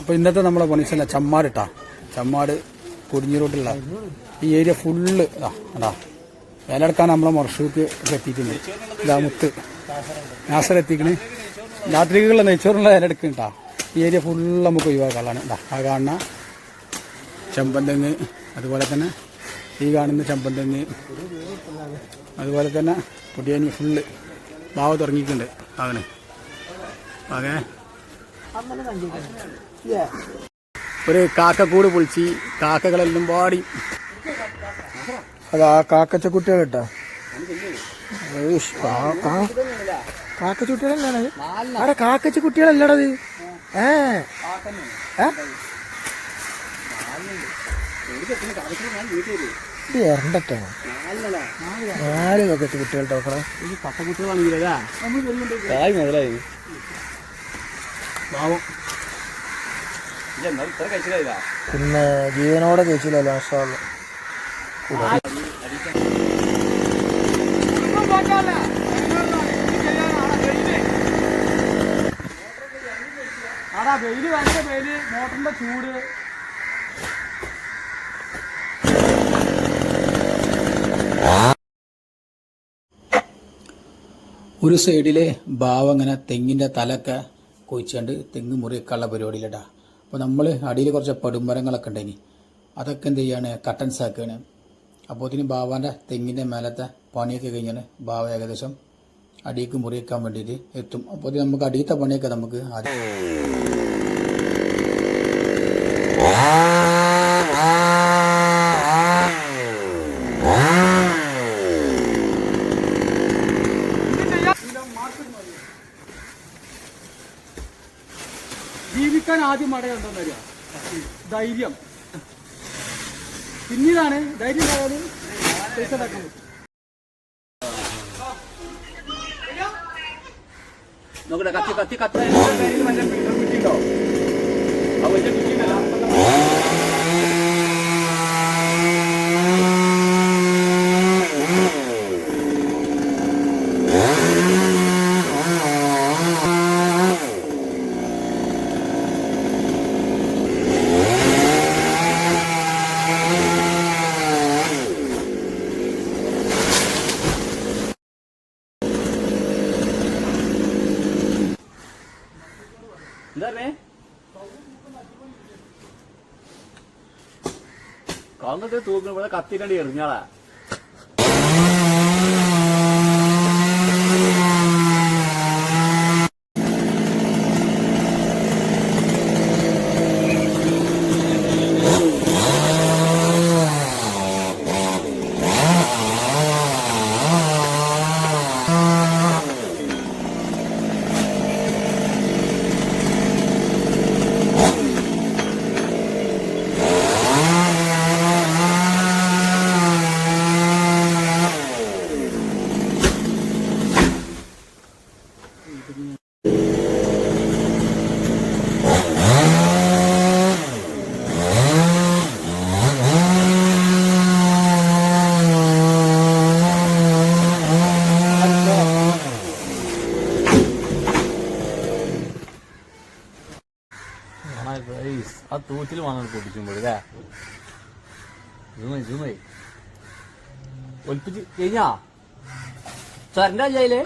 അപ്പോൾ ഇന്നത്തെ നമ്മളെ പണിസല്ല ചമ്മാട് ഇട്ടാ. ചമ്മാട് കൊടിഞ്ഞി റോഡിലുള്ള ഈ ഏരിയ ഫുള്ള് ഇതാ വേലെടുക്കാൻ നമ്മളെ മർഷൂക്ക് എത്തിയിട്ടുണ്ട്. ഇതാ മുത്ത് നാസർ എത്തിക്കണ്. രാത്രികളുള്ള നെയ്ച്ചോറുള്ള വേലെടുക്കുന്നുണ്ടാ. ഈ ഏരിയ ഫുള്ള് നമുക്ക് ഒഴിവാക്കാനുള്ളതാണ്. ഇതാ ആ കാണുന്ന ചെമ്പന്തെങ്ങ്, അതുപോലെ തന്നെ ഈ കാണുന്ന ചെമ്പന്തെങ്ങ്, അതുപോലെ തന്നെ പൊടിയാനി ഫുള്ള് ഭാവം തുടങ്ങിയിട്ടുണ്ട്. അങ്ങനെ അതെ ഒരു കാക്കക്കൂട് പൊളിച്ച് കാക്കകളെല്ലാം പാടി. അതാ കാക്കച്ച കുട്ടികൾ കേട്ടാ. കാക്കച്ചുട്ടികളല്ലാണ് അവിടെ കാക്കച്ച കുട്ടികളല്ലടത്. എരണ്ടട്ടാണ് 4 കാക്കച്ച കുട്ടികൾ നോക്കണേ. മുതലായി പിന്നെ ജീവനോടെ കഴിച്ചില്ലല്ലോ. മാഷാഅല്ലാഹ്. വെയില് ഭയങ്കര വെയില്, മോട്ടറിന്റെ ചൂട്. ഒരു സൈഡിലെ ബാവ ഇങ്ങനെ തെങ്ങിന്റെ തലൊക്കെ കൊഴിച്ചുകൊണ്ട് തെങ്ങ് മുറിയൊക്കെയുള്ള പരിപാടിയിലട്ടാ. അപ്പോൾ നമ്മൾ അടിയിൽ കുറച്ച് പടുമരങ്ങളൊക്കെ ഉണ്ടായിനി, അതൊക്കെ എന്ത് ചെയ്യാണ്, കട്ടൻസ് ആക്കുകയാണ്. അപ്പോൾ ഇതിന് ബാവാൻ്റെ തെങ്ങിൻ്റെ മേലത്തെ പണിയൊക്കെ കഴിഞ്ഞാൽ ബാവ ഏകദേശം അടിയിലേക്ക് മുറിയേക്കാൻ വേണ്ടിയിട്ട് എത്തും. അപ്പോൾ ഇത് നമുക്ക് അടിയത്തെ പണിയൊക്കെ നമുക്ക് ആദ്യം ജീവിക്കാൻ ആദ്യം മടയുണ്ടോന്ന് അറിയാം. ധൈര്യം പിന്നീടാണ്. ധൈര്യം ഉണ്ടായാലും പൈസ ഉണ്ടാക്കാൻ പറ്റും. നോക്കട്ടെ കത്തി കത്തി കത്തി കിട്ടിണ്ടോ? കാന്നൊക്കെ തൂക്കുന്ന കത്തിരണ്ടി എറിഞ്ഞാളാ. ആ തൂറ്റിൽ വന്നാൽ പൊട്ടിച്ചുമ്പോഴേ ഒലിപ്പിച്ച് കഴിഞ്ഞാ സാറിന്റെ അജായില്ലേ